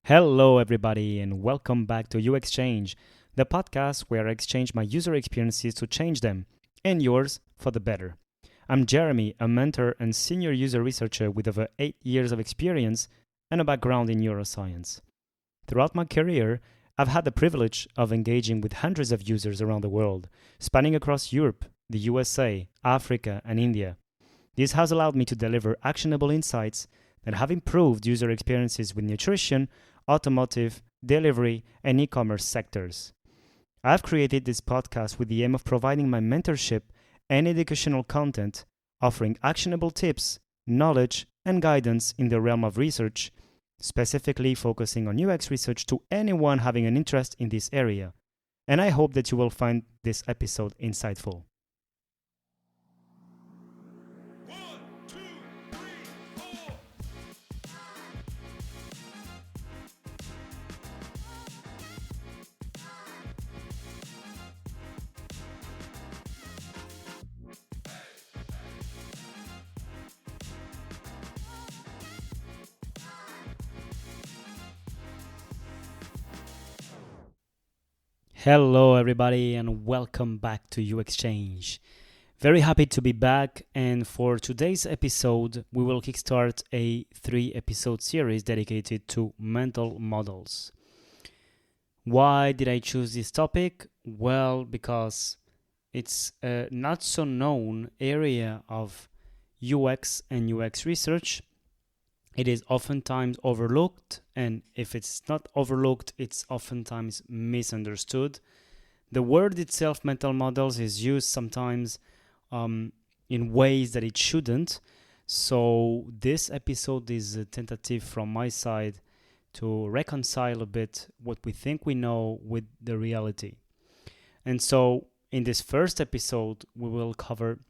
Hello, everybody, and welcome back to You Exchange, the podcast where I exchange my user experiences to change them, and yours for the better. I'm Jeremy, a mentor and senior user researcher with over 8 years of experience and a background in neuroscience. Throughout my career, I've had the privilege of engaging with hundreds of users around the world, spanning across Europe, the USA, Africa, and India. This has allowed me to deliver actionable insights that have improved user experiences with nutrition, automotive, delivery, and e-commerce sectors. I've created this podcast with the aim of providing my mentorship and educational content, offering actionable tips, knowledge, and guidance in the realm of research, specifically focusing on UX research to anyone having an interest in this area. And I hope that you will find this episode insightful. Hello, everybody, and welcome back to You Exchange. Very happy to be back, and for today's episode, we will kickstart a 3-episode series dedicated to mental models. Why did I choose this topic? Well, because it's a not so known area of UX and UX research. It is oftentimes overlooked, and if it's not overlooked, it's oftentimes misunderstood. The word itself, mental models, is used sometimes in ways that it shouldn't. So this episode is a tentative from my side to reconcile a bit what we think we know with the reality. And so in this first episode, we will cover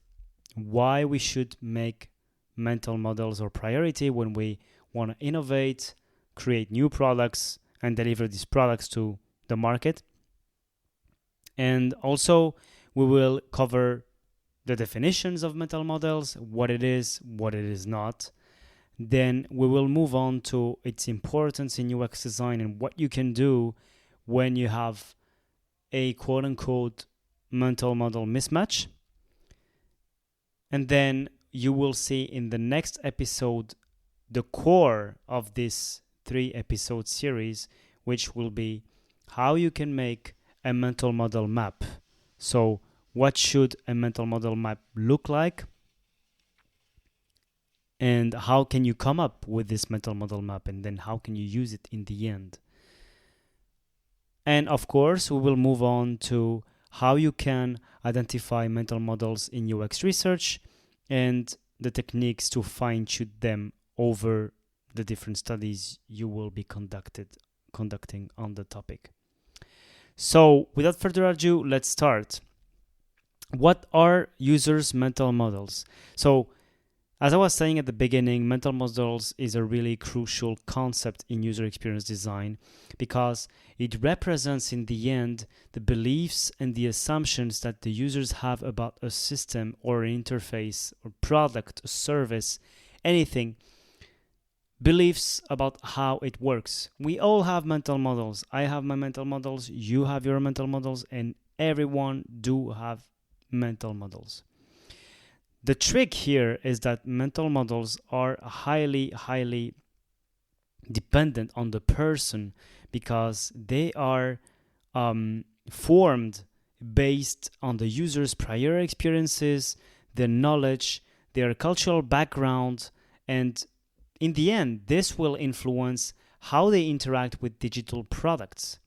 why we should make mental models our priority when we want to innovate, create new products, and deliver these products to the market. And also, we will cover the definitions of mental models, what it is not. Then we will move on to its importance in UX design and what you can do when you have a quote-unquote mental model mismatch. And then you will see in the next episode the core of this 3-episode series, which will be how you can make a mental model map. So what should a mental model map look like? And how can you come up with this mental model map? And then how can you use it in the end? And of course, we will move on to how you can identify mental models in UX research and the techniques to fine-tune them over the different studies you will be conducting on the topic. So, without further ado, let's start. What are users' mental models? So, as I was saying at the beginning, mental models is a really crucial concept in user experience design because it represents in the end the beliefs and the assumptions that the users have about a system or an interface or product, a service, anything. Beliefs about how it works. We all have mental models. I have my mental models, you have your mental models, and everyone do have mental models. The trick here is that mental models are highly dependent on the person because they are formed based on the user's prior experiences, their knowledge, their cultural background, and in the end, this will influence how they interact with digital products.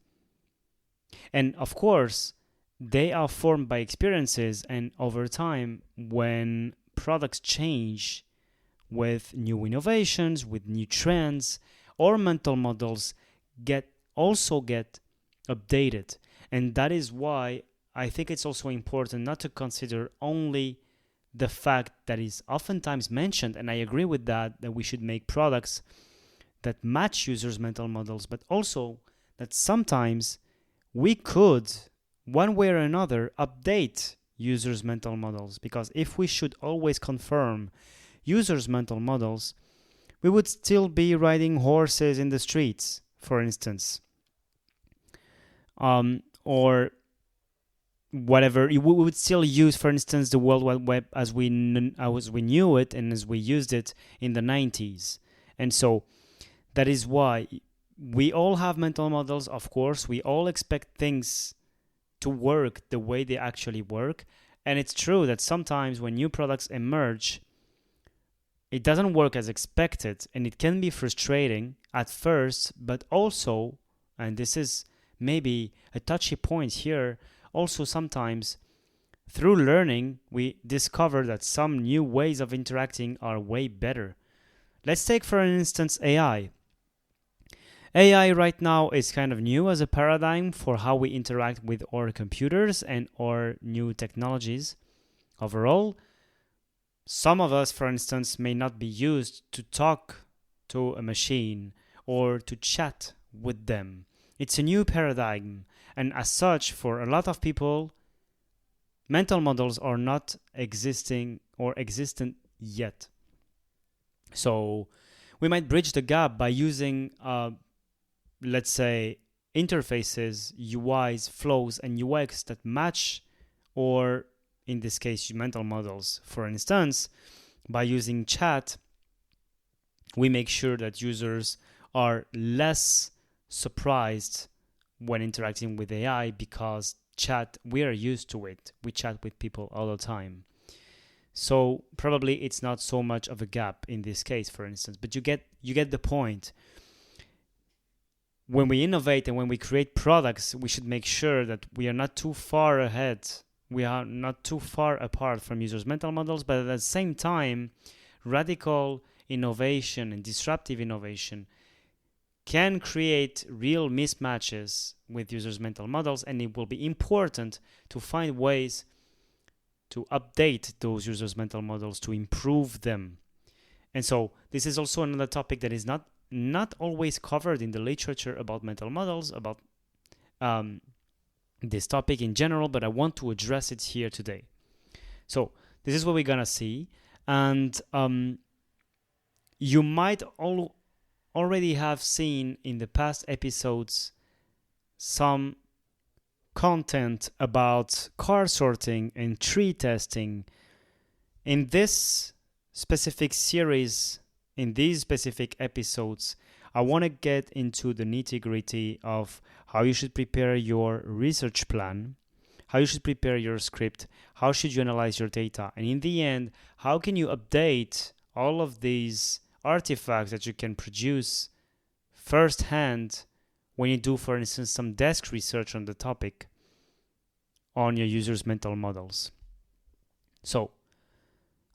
And of course, they are formed by experiences, and over time, when products change with new innovations, with new trends, our mental models get updated. And that is why I think it's also important not to consider only the fact that is oftentimes mentioned, and I agree with that we should make products that match users' mental models, but also that sometimes we could, one way or another, update users' mental models, because if we should always confirm users' mental models, we would still be riding horses in the streets. for instance, or whatever. We would still use, for instance, the World Wide Web as we knew it and as we used it in the 90s. And so that is why we all have mental models. Of course, we all expect things to work the way they actually work. And it's true that sometimes when new products emerge, it doesn't work as expected, and it can be frustrating at first, but also, and this is maybe a touchy point here, also sometimes through learning, we discover that some new ways of interacting are way better. Let's take, for instance, AI. AI right now is kind of new as a paradigm for how we interact with our computers and our new technologies. Overall, some of us, for instance, may not be used to talk to a machine or to chat with them. It's a new paradigm, and as such, for a lot of people, mental models are not existing or existent yet. So we might bridge the gap by using, let's say, interfaces, UIs, flows, and UX that match, or in this case, mental models. For instance, by using chat, we make sure that users are less surprised when interacting with AI because chat, we are used to it. We chat with people all the time. So probably it's not so much of a gap in this case, for instance, but you get the point. When we innovate and when we create products, we should make sure that we are not too far ahead. We are not too far apart from users' mental models, but at the same time, radical innovation and disruptive innovation can create real mismatches with users' mental models, and it will be important to find ways to update those users' mental models to improve them. And so this is also another topic that is not always covered in the literature about mental models, about this topic in general, but I want to address it here today. So this is what we're gonna see, and you might already have seen in the past episodes some content about card sorting and tree testing. In this specific series, in these specific episodes, I want to get into the nitty-gritty of how you should prepare your research plan, how you should prepare your script, how should you analyze your data, and in the end, how can you update all of these artifacts that you can produce firsthand when you do, for instance, some desk research on the topic on your users' mental models. So,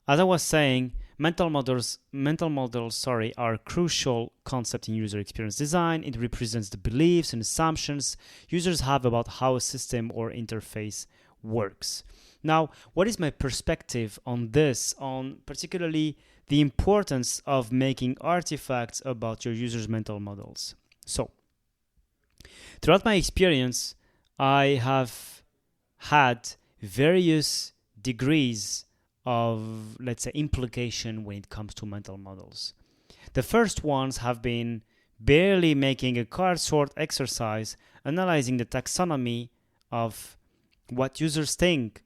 as I was saying, mental models are a crucial concept in user experience design. It represents the beliefs and assumptions users have about how a system or interface works. Now, what is my perspective on this, on particularly the importance of making artifacts about your users' mental models? So, throughout my experience, I have had various degrees of, let's say, implication when it comes to mental models. The first ones have been barely making a card sort exercise, analyzing the taxonomy of what users think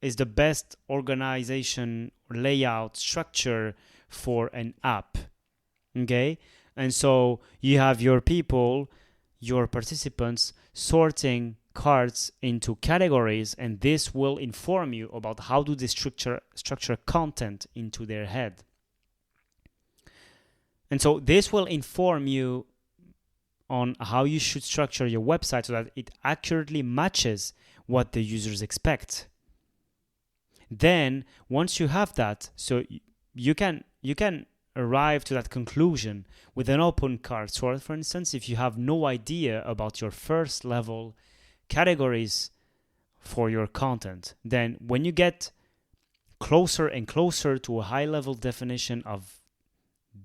is the best organization, layout, structure for an app. Okay? And so you have your people, your participants, sorting cards into categories, and this will inform you about how do they structure content into their head. And so this will inform you on how you should structure your website so that it accurately matches what the users expect. Then once you have that, so you can arrive to that conclusion with an open card sort. For instance, if you have no idea about your first level categories for your content, then when you get closer and closer to a high level definition of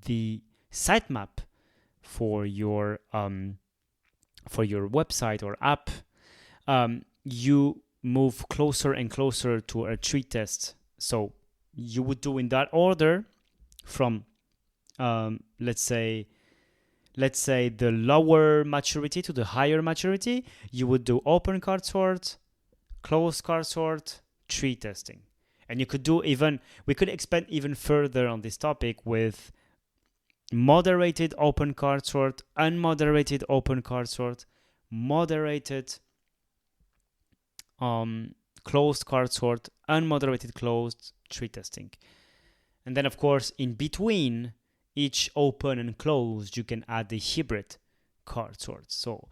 the sitemap for your website or app, you move closer and closer to a tree test. So you would do in that order from let's say let's say, the lower maturity to the higher maturity, you would do open card sort, closed card sort, tree testing. And you could do even, we could expand even further on this topic with moderated open card sort, unmoderated open card sort, moderated closed card sort, unmoderated closed, tree testing. And then, of course, in between each open and closed, you can add the hybrid card sort. So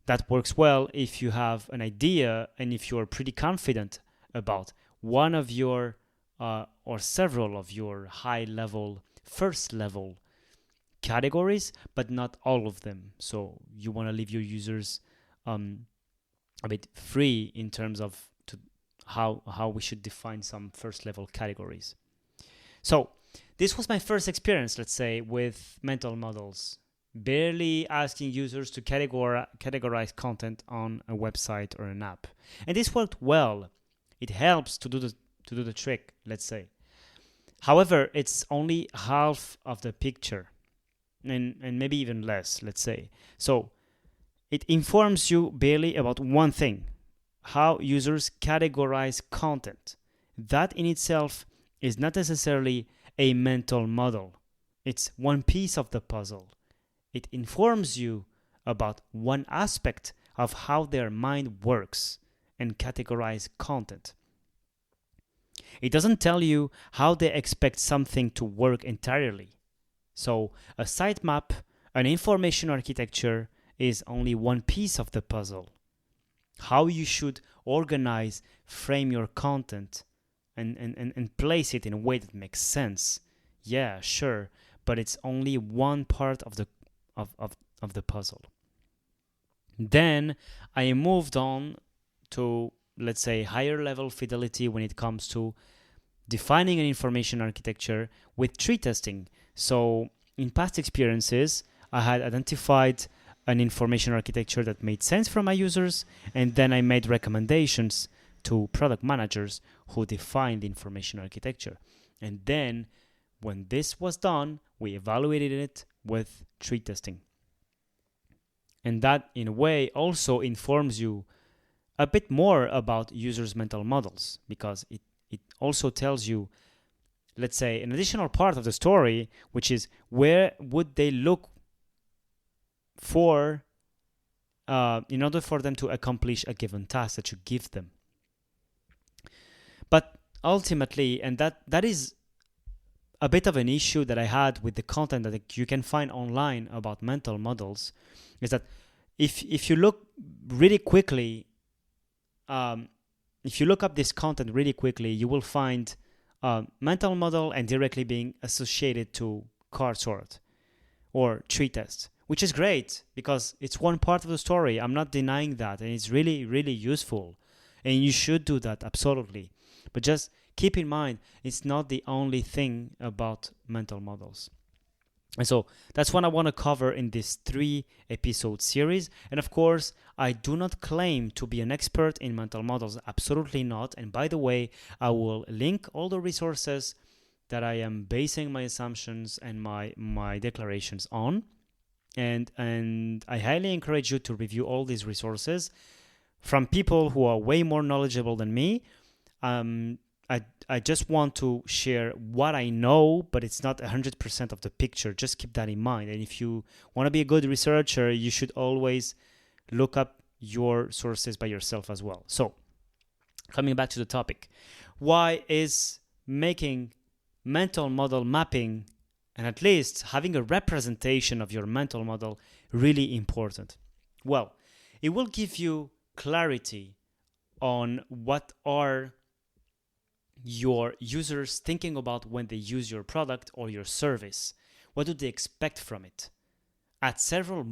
that works well if you have an idea and if you're pretty confident about one of your or several of your high level, first level categories, but not all of them. So you want to leave your users a bit free in terms of how we should define some first level categories. So this was my first experience, let's say, with mental models, barely asking users to categorize content on a website or an app. And this worked well. It helps to do the trick, let's say. However, it's only half of the picture, and maybe even less, let's say. So it informs you barely about one thing: how users categorize content. That in itself is not necessarily a mental model. It's one piece of the puzzle. It informs you about one aspect of how their mind works and categorize content. It doesn't tell you how they expect something to work entirely. So a sitemap, an information architecture, is only one piece of the puzzle. How you should organize, frame your content, and place it in a way that makes sense. Yeah, sure, but it's only one part of the puzzle. Then I moved on to, let's say, higher level fidelity when it comes to defining an information architecture with tree testing. So in past experiences, I had identified an information architecture that made sense for my users, and then I made recommendations to product managers who defined the information architecture. And then when this was done, we evaluated it with tree testing. And that, in a way, also informs you a bit more about users' mental models, because it also tells you, let's say, an additional part of the story, which is where would they look for in order for them to accomplish a given task that you give them. But ultimately, and that is a bit of an issue that I had with the content that you can find online about mental models, is that if you look really quickly, if you look up this content really quickly, you will find mental model and directly being associated to card sort or tree test, which is great because it's one part of the story. I'm not denying that, and it's really, really useful, and you should do that, absolutely. But just keep in mind, it's not the only thing about mental models. And so that's what I want to cover in this 3-episode series. And of course, I do not claim to be an expert in mental models, absolutely not. And by the way, I will link all the resources that I am basing my assumptions and my declarations on. And I highly encourage you to review all these resources from people who are way more knowledgeable than me. I just want to share what I know, but it's not 100% of the picture. Just keep that in mind. And if you want to be a good researcher, you should always look up your sources by yourself as well. So, coming back to the topic, why is making mental model mapping, and at least having a representation of your mental model, really important? Well, it will give you clarity on what are your users thinking about when they use your product or your service. What do they expect from it at several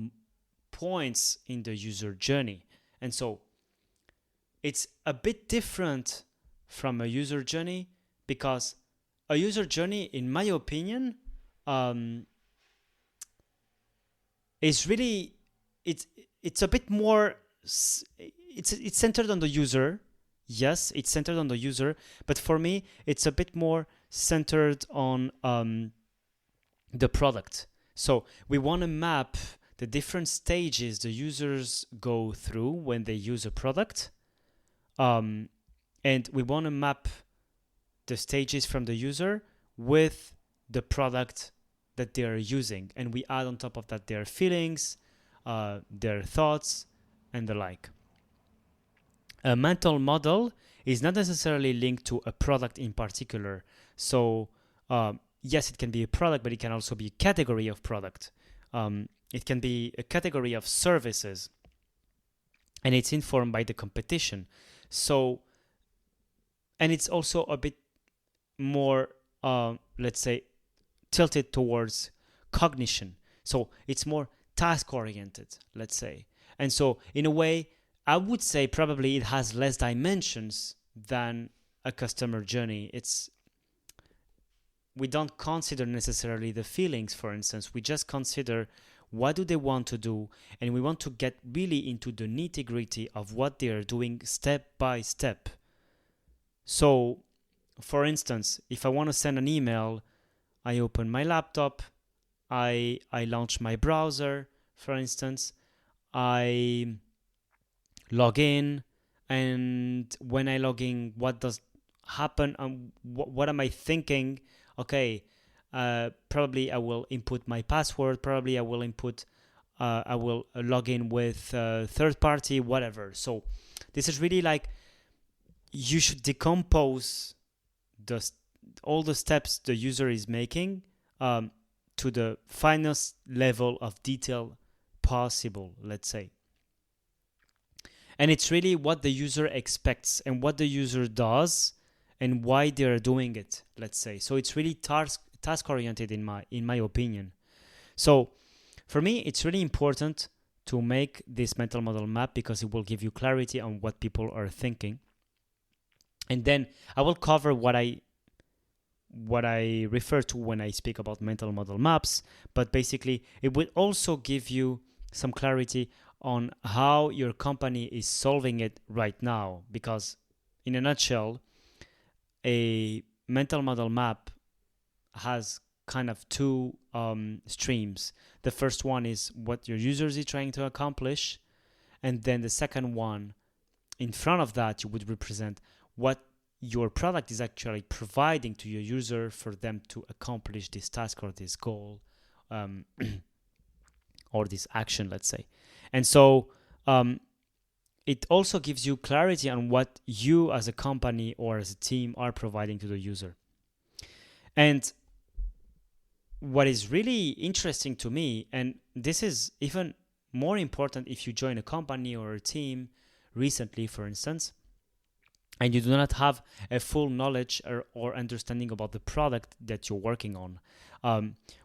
points in the user journey? And so it's a bit different from a user journey, because a user journey, in my opinion, is really, it's a bit more, it's centered on the user. Yes, it's centered on the user, but for me, it's a bit more centered on the product. So we want to map the different stages the users go through when they use a product. And we want to map the stages from the user with the product that they are using. And we add on top of that their feelings, their thoughts, and the like. A mental model is not necessarily linked to a product in particular. So, yes, it can be a product, but it can also be a category of product. It can be a category of services, and it's informed by the competition. So, and it's also a bit more, let's say, tilted towards cognition. So it's more task oriented, let's say. And so, in a way, I would say probably it has less dimensions than a customer journey. We don't consider necessarily the feelings, for instance. We just consider what do they want to do, and we want to get really into the nitty-gritty of what they are doing step by step. So, for instance, if I want to send an email, I open my laptop, I launch my browser, for instance, I log in, and when I log in, what does happen? What am I thinking? Okay, probably I will input my password. Probably I will log in with third party, whatever. So this is really like you should decompose all the steps the user is making to the finest level of detail possible, let's say. And it's really what the user expects and what the user does and why they're doing it, let's say. So it's really task oriented in my opinion. So for me, it's really important to make this mental model map because it will give you clarity on what people are thinking. And then I will cover what I refer to when I speak about mental model maps, but basically it will also give you some clarity on how your company is solving it right now, because in a nutshell, a mental model map has kind of two streams. The first one is what your users is trying to accomplish, and then the second one, in front of that, you would represent what your product is actually providing to your user for them to accomplish this task or this goal or this action, let's say. And so it also gives you clarity on what you as a company or as a team are providing to the user. And what is really interesting to me, and this is even more important if you join a company or a team recently, for instance, and you do not have a full knowledge or understanding about the product that you're working on.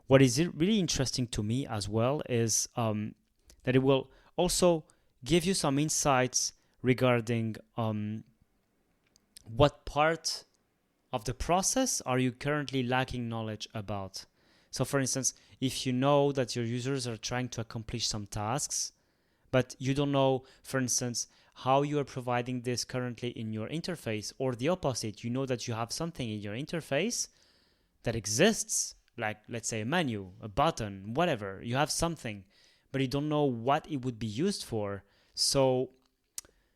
What is really interesting to me as well is that it will also give you some insights regarding what part of the process are you currently lacking knowledge about. So for instance, if you know that your users are trying to accomplish some tasks, but you don't know, for instance, how you are providing this currently in your interface, or the opposite, you know that you have something in your interface that exists, like let's say a menu, a button, whatever, you have something, but you don't know what it would be used for. So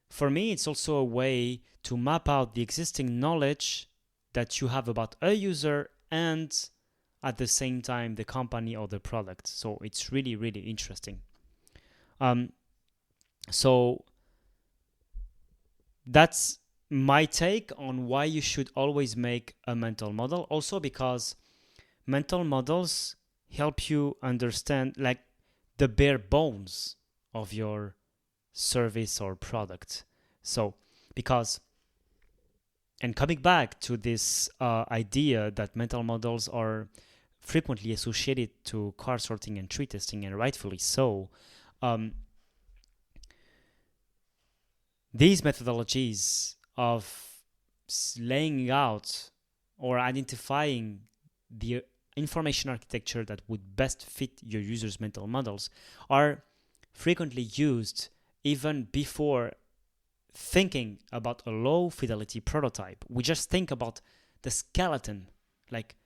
for me, it's also a way to map out the existing knowledge that you have about a user and at the same time the company or the product. So it's really, really interesting. So that's my take on why you should always make a mental model. Also because mental models help you understand like the bare bones of your service or product. So because, and coming back to this idea that mental models are frequently associated to card sorting and tree testing, and rightfully so, these methodologies of laying out or identifying the information architecture that would best fit your users' mental models are frequently used even before thinking about a low fidelity prototype. We just think about the skeleton, like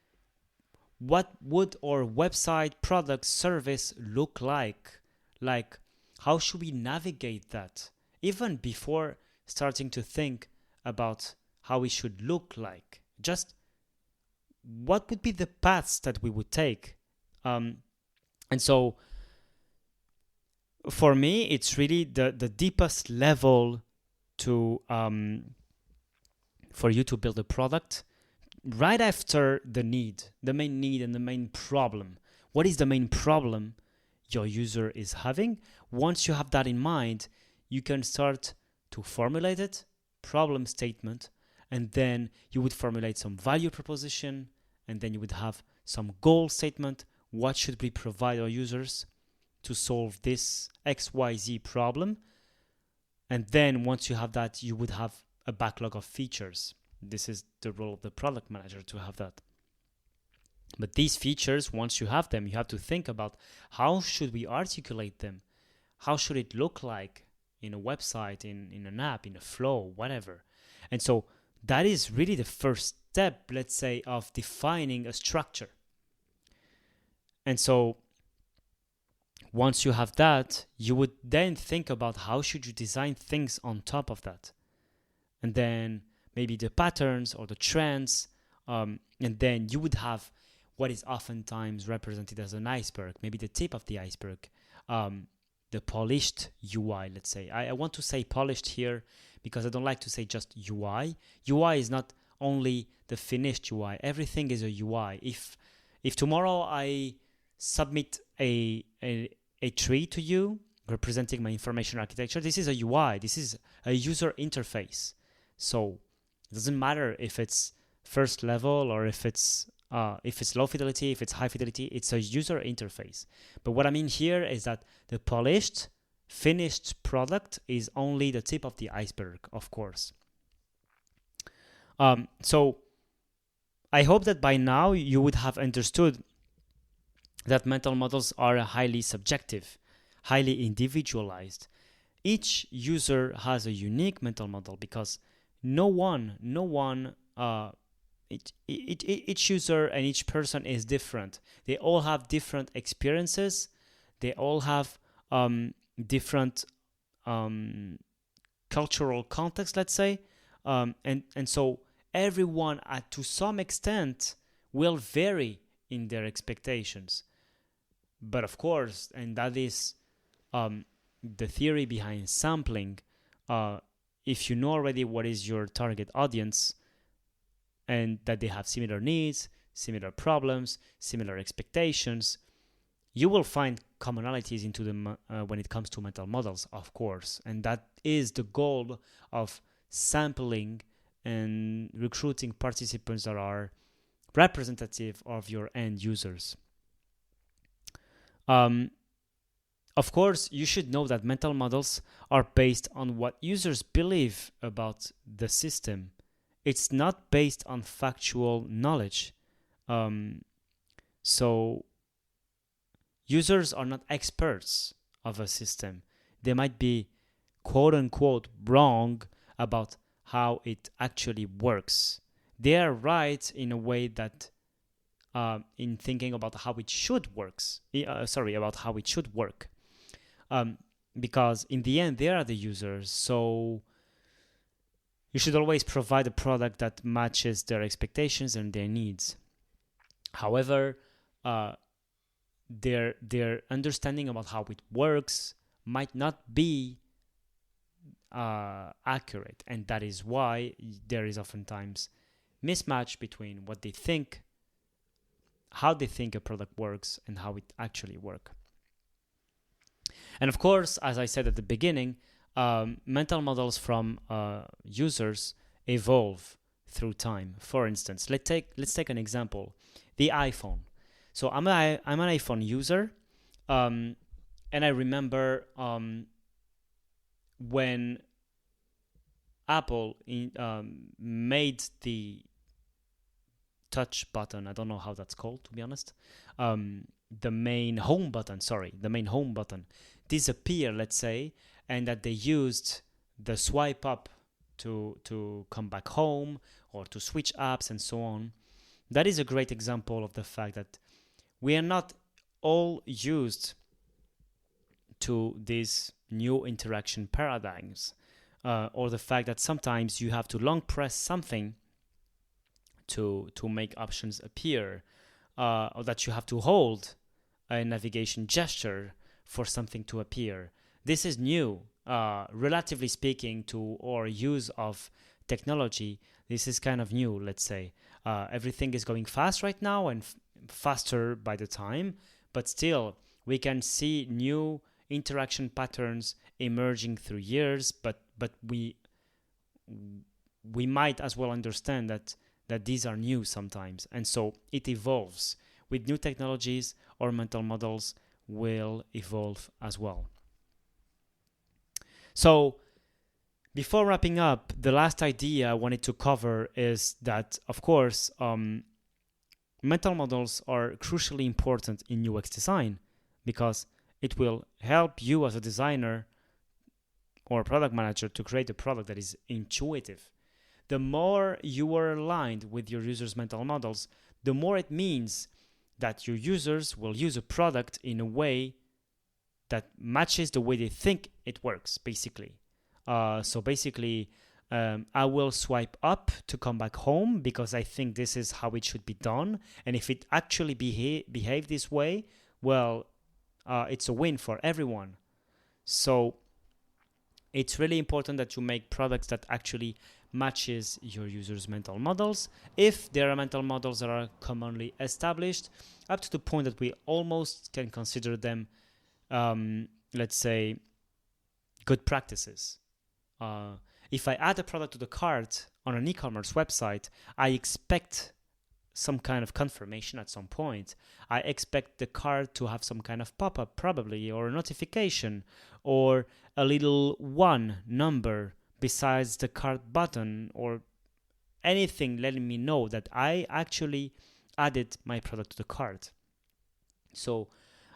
what would our website, product, service look like? Like, how should we navigate that? Even before starting to think about how it should look like, just what would be the paths that we would take? And so for me, it's really the deepest level to for you to build a product right after the main need and the main problem. What is the main problem your user is having? Once you have that in mind, you can start to formulate it, problem statement, and then you would formulate some value proposition, and then you would have some goal statement. What should we provide our users to solve this XYZ problem? And then once you have that, you would have a backlog of features. This is the role of the product manager, to have that. But these features, once you have them, you have to think about how should we articulate them? How should it look like in a website, in an app, in a flow, whatever. And so that is really the first step, let's say, of defining a structure. And so once you have that, you would then think about how should you design things on top of that. And then maybe the patterns or the trends. And then you would have what is oftentimes represented as an iceberg, maybe the tip of the iceberg, the polished UI, let's say. I want to say polished here because I don't like to say just UI. UI is not only the finished UI. Everything is a UI. If tomorrow I submit a tree to you representing my information architecture, this is a UI. This is a user interface. So it doesn't matter if it's first level or if it's low fidelity, if it's high fidelity, it's a user interface. But what I mean here is that the polished, finished product is only the tip of the iceberg, of course. So I hope that by now you would have understood that mental models are highly subjective, highly individualized. Each user has a unique mental model because each user and each person is different. They all have different experiences. They all have different cultural context, let's say. And so everyone, to some extent, will vary in their expectations. But of course, and that is the theory behind sampling, if you know already what is your target audience and that they have similar needs, similar problems, similar expectations, you will find commonalities into them when it comes to mental models, of course. And that is the goal of sampling and recruiting participants that are representative of your end users. Of course, you should know that mental models are based on what users believe about the system. It's not based on factual knowledge. So users are not experts of a system. They might be quote unquote wrong about how it actually works. They are right in a way that in thinking about how it should about how it should work. Because in the end, they are the users. So you should always provide a product that matches their expectations and their needs. However, their understanding about how it works might not be accurate, and that is why there is oftentimes mismatch between what they think, how they think a product works, and how it actually works. And of course, as I said at the beginning, mental models from users evolve through time. For instance, let's take an example: the iPhone. So I'm an iPhone user, and I remember when Apple made the touch button. I don't know how that's called, to be honest. The main home button disappear, let's say, and that they used the swipe up to come back home or to switch apps and so on. that is a great example of the fact that we are not all used to these new interaction paradigms, or the fact that sometimes you have to long press something to make options appear, or that you have to hold a navigation gesture for something to appear. This is new, relatively speaking, to our use of technology. This is kind of new, let's say. Everything is going fast right now and faster by the time, but still, we can see new interaction patterns emerging through years, but we might as well understand that these are new sometimes, and so it evolves. With new technologies, our mental models will evolve as well. So, before wrapping up, the last idea I wanted to cover is that, of course, mental models are crucially important in UX design because it will help you as a designer or product manager to create a product that is intuitive. The more you are aligned with your users' mental models, the more it means that your users will use a product in a way that matches the way they think it works, basically. So basically, I will swipe up to come back home because I think this is how it should be done. And if it actually behave this way, well, it's a win for everyone. So it's really important that you make products that actually matches your users' mental models. If there are mental models that are commonly established, up to the point that we almost can consider them, let's say, good practices. If I add a product to the cart on an e-commerce website, I expect some kind of confirmation at some point. I expect the cart to have some kind of pop-up probably, or a notification, or a little one number besides the cart button, or anything letting me know that I actually added my product to the cart. So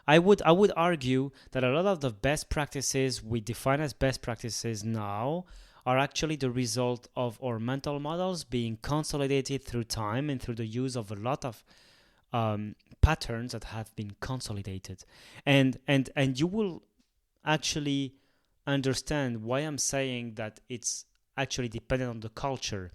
I would argue that a lot of the best practices we define as best practices now are actually the result of our mental models being consolidated through time and through the use of a lot of patterns that have been consolidated. And you will actually understand why I'm saying that it's actually dependent on the culture.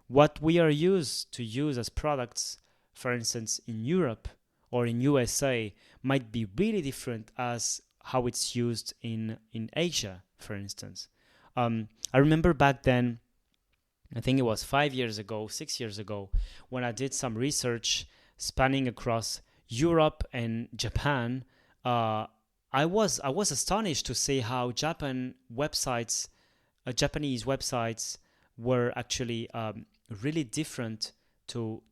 What we are used to use as products, for instance, in Europe or in USA, might be really different as how it's used in Asia, for instance. I remember back then, I think it was 5 years ago, 6 years ago, when I did some research spanning across Europe and Japan. I was astonished to see how Japanese websites were actually really different to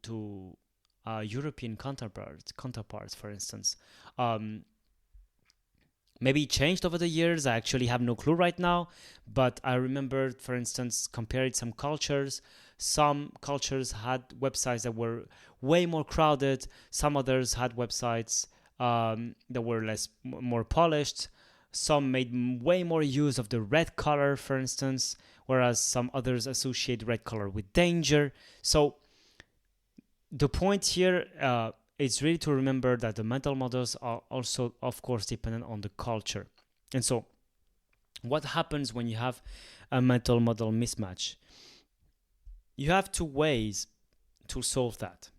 European counterparts, for instance. Maybe it changed over the years. I actually have no clue right now. But I remember, for instance, comparing some cultures. Some cultures had websites that were way more crowded. Some others had websites that were more polished. Some made way more use of the red color, for instance, whereas some others associate red color with danger. So the point here is really to remember that the mental models are also, of course, dependent on the culture. And so what happens when you have a mental model mismatch? You have two ways to solve that.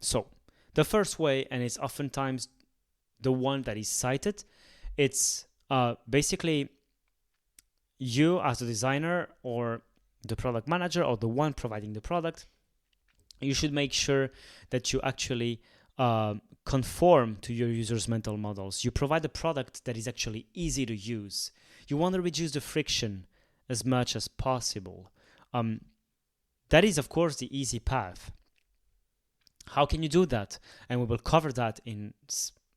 So the first way, and it's oftentimes the one that is cited, it's basically you as a designer or the product manager or the one providing the product, you should make sure that you actually conform to your users' mental models. You provide a product that is actually easy to use. You want to reduce the friction as much as possible. That is, of course, the easy path. How can you do that? And we will cover that in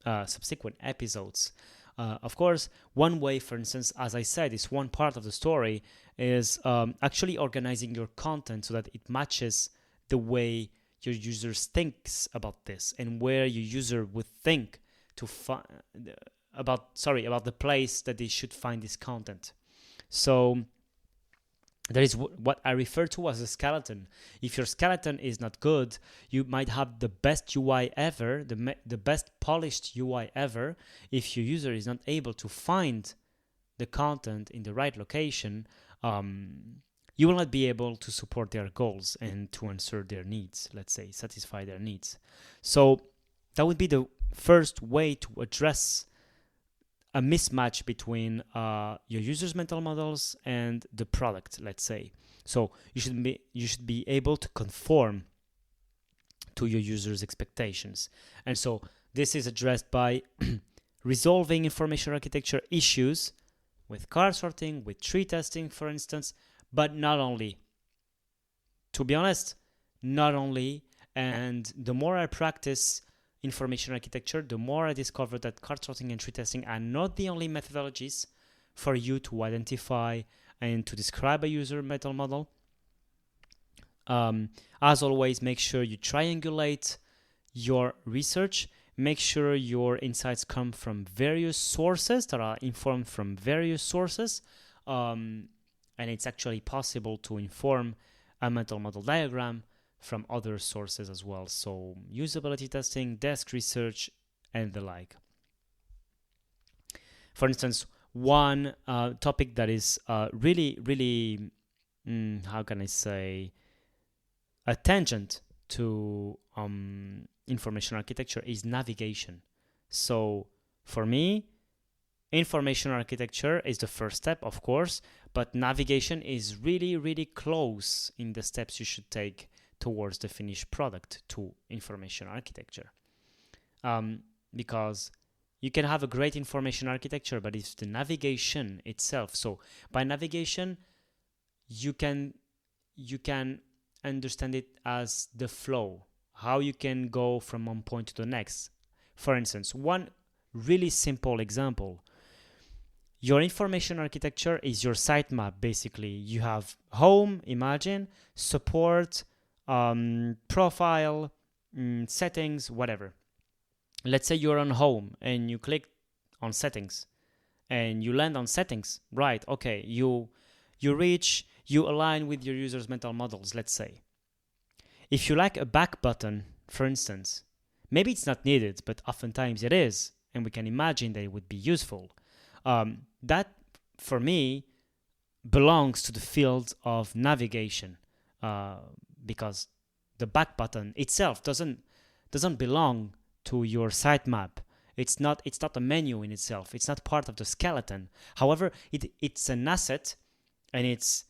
subsequent episodes. Of course, one way, for instance, as I said, is one part of the story, is actually organizing your content so that it matches the way your users thinks about this and where your user would think to about the place that they should find this content. So That is what I refer to as a skeleton. If your skeleton is not good, you might have the best UI ever, the best polished UI ever. If your user is not able to find the content in the right location, you will not be able to support their goals and to answer their needs, let's say, satisfy their needs. So that would be the first way to address a mismatch between your users' mental models and the product, let's say. So you should be able to conform to your users' expectations. And so this is addressed by resolving information architecture issues with card sorting, with tree testing, for instance, but not only. To be honest, not only. And the more I practice information architecture, the more I discover that card sorting and tree testing are not the only methodologies for you to identify and to describe a user mental model. As always, make sure you triangulate your research. Make sure your insights come from various sources that are informed from various sources. And it's actually possible to inform a mental model diagram from other sources as well. So usability testing, desk research, and the like. For instance, one topic that is really, how can I say, a tangent to information architecture is navigation. So for me, information architecture is the first step, of course, but navigation is really close in the steps you should take towards the finished product to information architecture. Because you can have a great information architecture, but it's the navigation itself. So by navigation, you can understand it as the flow, how you can go from one point to the next. For instance, one really simple example. Your information architecture is your sitemap, basically. You have home, imagine, support, profile, settings, whatever. Let's say you're on home and you click on settings and you land on settings. Right, okay, you align with your user's mental models, let's say. If you like a back button, for instance, maybe it's not needed, but oftentimes it is, and we can imagine that it would be useful. That, for me, belongs to the field of navigation, because the back button itself doesn't belong to your sitemap. It's not a menu in itself. It's not part of the skeleton. However, it's an asset, and it's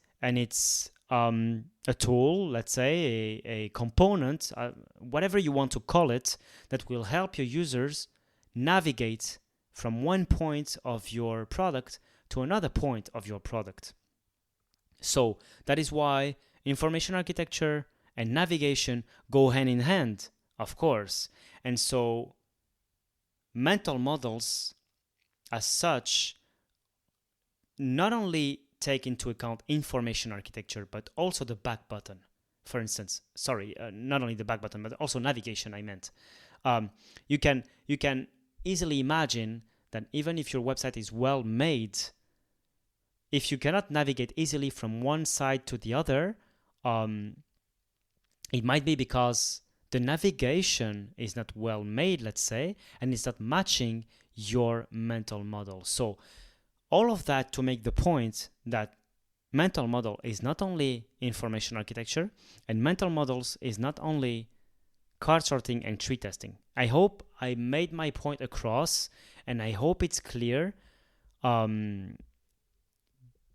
a tool, let's say, a component, whatever you want to call it, that will help your users navigate from one point of your product to another point of your product. So that is why information architecture and navigation go hand in hand, of course. And so mental models as such not only take into account information architecture, but also the back button. For instance, not only the back button, but also navigation, I meant. You can easily imagine that even if your website is well made, if you cannot navigate easily from one side to the other, it might be because the navigation is not well made, let's say, and it's not matching your mental model. So all of that to make the point that mental model is not only information architecture, and mental models is not only card sorting and tree testing. I hope I made my point across, and I hope it's clear. That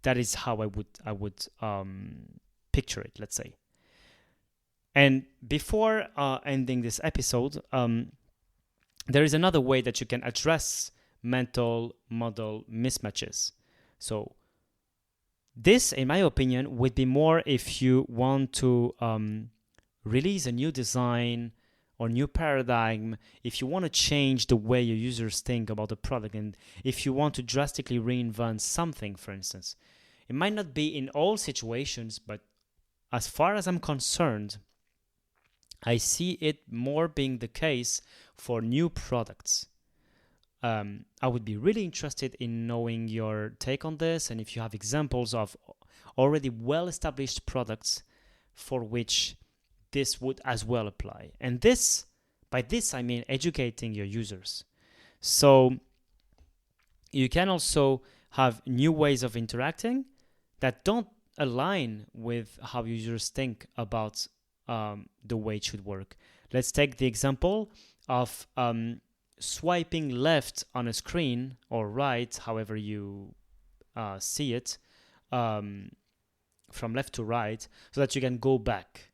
is how I would picture it, let's say. And before ending this episode, there is another way that you can address mental model mismatches. So this, in my opinion, would be more if you want to release a new design or new paradigm, if you want to change the way your users think about the product, and if you want to drastically reinvent something, for instance. It might not be in all situations, but as far as I'm concerned, I see it more being the case for new products. I would be really interested in knowing your take on this, and if you have examples of already well-established products for which this would as well apply. And by this I mean educating your users. So you can also have new ways of interacting that don't align with how users think about the way it should work. Let's take the example of swiping left on a screen, or right, however you see it, from left to right, so that you can go back.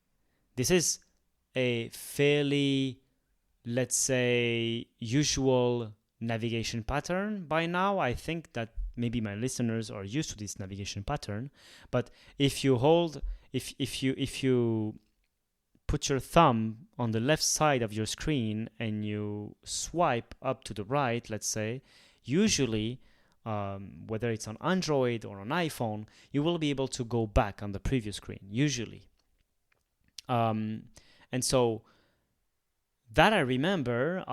This is a fairly, let's say, usual navigation pattern by now. I think that maybe my listeners are used to this navigation pattern, but if you put your thumb on the left side of your screen and you swipe up to the right, let's say, usually whether it's on Android or on iPhone, you will be able to go back on the previous screen, usually. And so that I remember,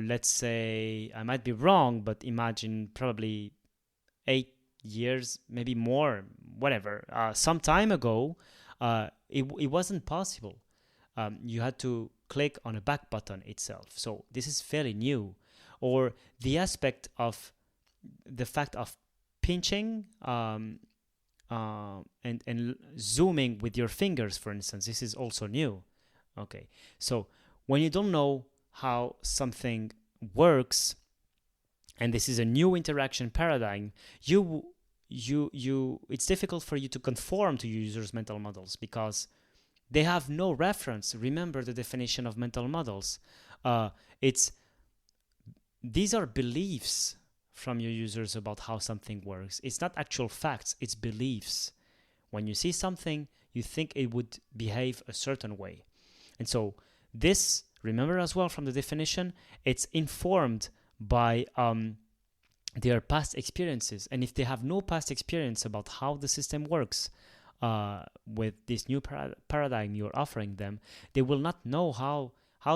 let's say, I might be wrong, but imagine probably 8 years, maybe more, whatever. Some time ago, it wasn't possible. You had to click on a back button itself. So this is fairly new. Or the aspect of the fact of pinching and zooming with your fingers, for instance. This is also new. Okay, so when you don't know how something works, and this is a new interaction paradigm, it's difficult for you to conform to users' mental models because they have no reference. Remember the definition of mental models. These are beliefs from your users about how something works. It's not actual facts, it's beliefs. When you see something, you think it would behave a certain way. And so this, remember as well from the definition, it's informed by their past experiences. And if they have no past experience about how the system works with this new paradigm you're offering them, they will not know how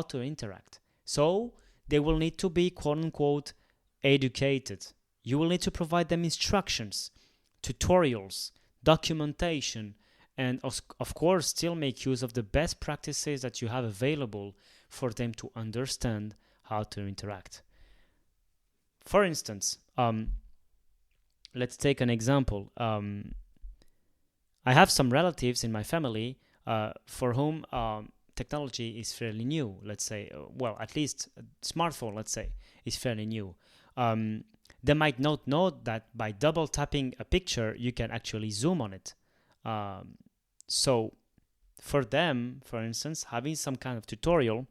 to interact. So they will need to be, quote unquote, educated. You will need to provide them instructions, tutorials, documentation, and of course still make use of the best practices that you have available for them to understand how to interact. For instance, let's take an example. I have some relatives in my family for whom technology is fairly new, let's say. Well, at least a smartphone, let's say, is fairly new. They might not know that by double tapping a picture, you can actually zoom on it. So for them, for instance, having some kind of tutorial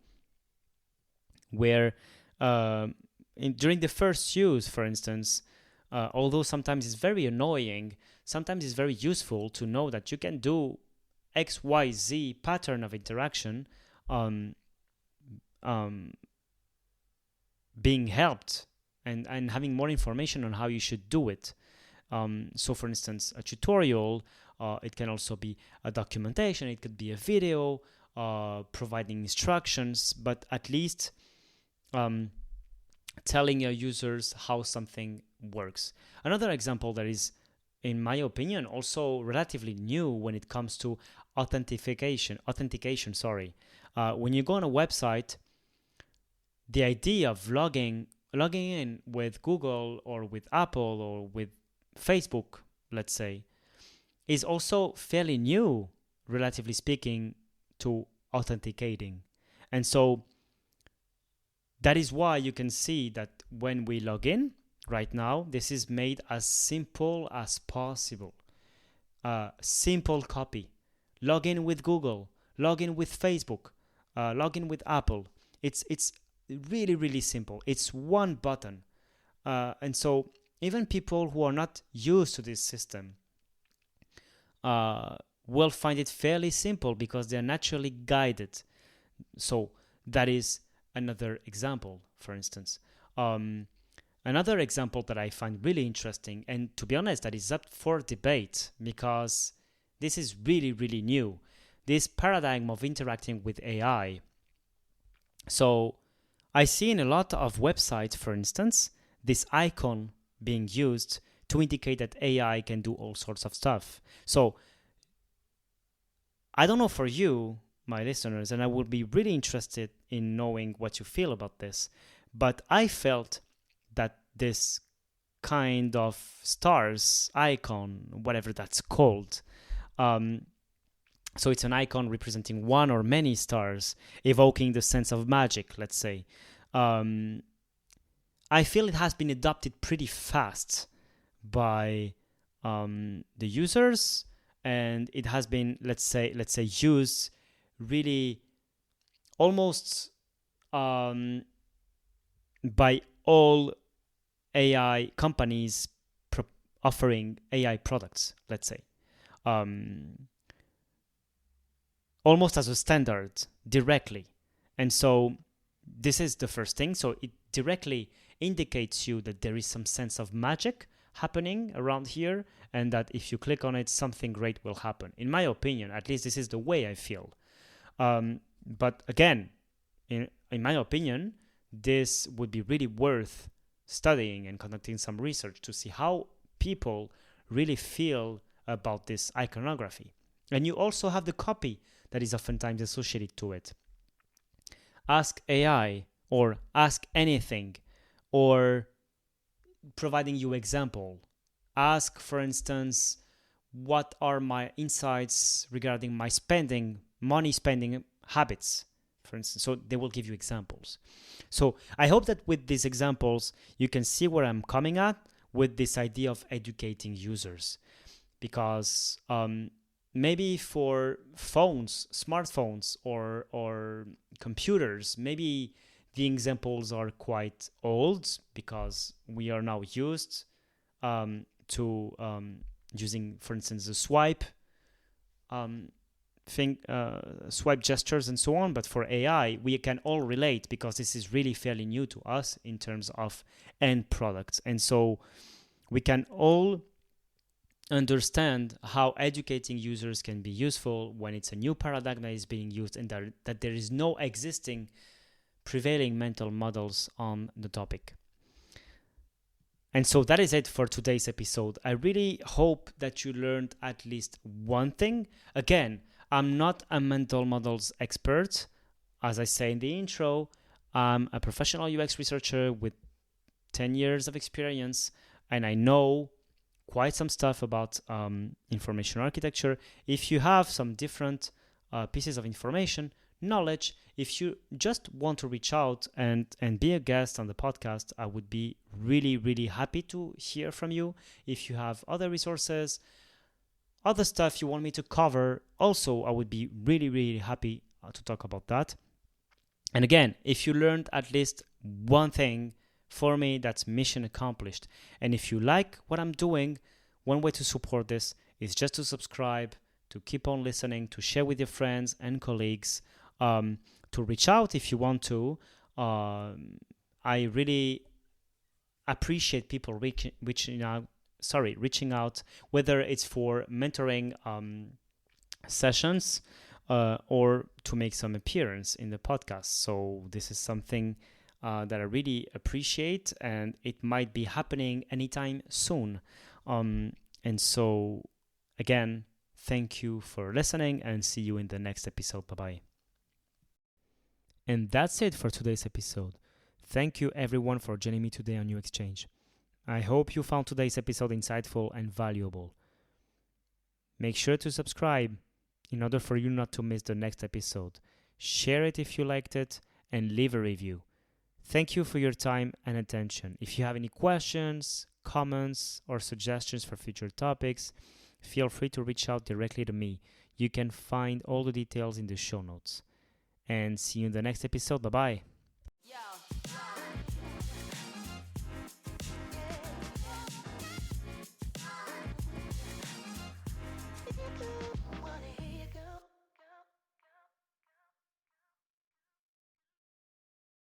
where during the first use, for instance, although sometimes it's very annoying, sometimes it's very useful to know that you can do X, Y, Z pattern of interaction being helped and having more information on how you should do it. So for instance, a tutorial, it can also be a documentation, it could be a video providing instructions, but at least telling your users how something works. Another example that is, in my opinion, also relatively new when it comes to authentication. When you go on a website, the idea of logging in with Google or with Apple or with Facebook, let's say, is also fairly new, relatively speaking, to authenticating. And so that is why you can see that when we log in right now, this is made as simple as possible. Simple copy. Log in with Google, log in with Facebook, log in with Apple. It's really, really simple. It's one button. And so even people who are not used to this system will find it fairly simple because they're naturally guided. So that is another example, for instance. Another example that I find really interesting, and to be honest, that is up for debate because this is really, really new, this paradigm of interacting with AI. So I see in a lot of websites, for instance, this icon being used to indicate that AI can do all sorts of stuff. So I don't know for you, my listeners, and I would be really interested in knowing what you feel about this, but I felt that this kind of stars icon, whatever that's called, um, so it's an icon representing one or many stars, evoking the sense of magic, let's say. Um, I feel it has been adopted pretty fast by the users, and it has been, let's say, used really almost by all AI companies offering AI products, let's say. Um, Almost as a standard directly. And so this is the first thing. So it directly indicates you that there is some sense of magic happening around here, and that if you click on it, something great will happen. In my opinion, at least this is the way I feel. But again, in my opinion, this would be really worth studying and conducting some research to see how people really feel about this iconography. And you also have the copy that is oftentimes associated to it. Ask AI or ask anything, or providing you example. Ask, for instance, what are my insights regarding my money spending habits, for instance. So they will give you examples. So I hope that with these examples, you can see where I'm coming at with this idea of educating users. Because maybe for phones, smartphones, or computers, maybe the examples are quite old because we are now used to using, for instance, the swipe swipe gestures and so on. But for AI, we can all relate because this is really fairly new to us in terms of end products. And so we can all understand how educating users can be useful when it's a new paradigm that is being used, and that there is no existing prevailing mental models on the topic. And so that is it for today's episode. I really hope that you learned at least one thing. Again, I'm not a mental models expert. As I say in the intro, I'm a professional UX researcher with 10 years of experience, and I know quite some stuff about information architecture. If you have some different pieces of information, knowledge, if you just want to reach out and be a guest on the podcast, I would be really, really happy to hear from you. If you have other resources, other stuff you want me to cover, also I would be really, really happy to talk about that. And again, if you learned at least one thing, for me, that's mission accomplished. And if you like what I'm doing, one way to support this is just to subscribe, to keep on listening, to share with your friends and colleagues, to reach out if you want to. I really appreciate people reaching out, whether it's for mentoring sessions or to make some appearance in the podcast. So this is something that I really appreciate, and it might be happening anytime soon. And so, again, thank you for listening, and see you in the next episode. Bye-bye. And that's it for today's episode. Thank you everyone for joining me today on New Exchange. I hope you found today's episode insightful and valuable. Make sure to subscribe in order for you not to miss the next episode. Share it if you liked it, and leave a review. Thank you for your time and attention. If you have any questions, comments, or suggestions for future topics, feel free to reach out directly to me. You can find all the details in the show notes. And see you in the next episode. Bye-bye.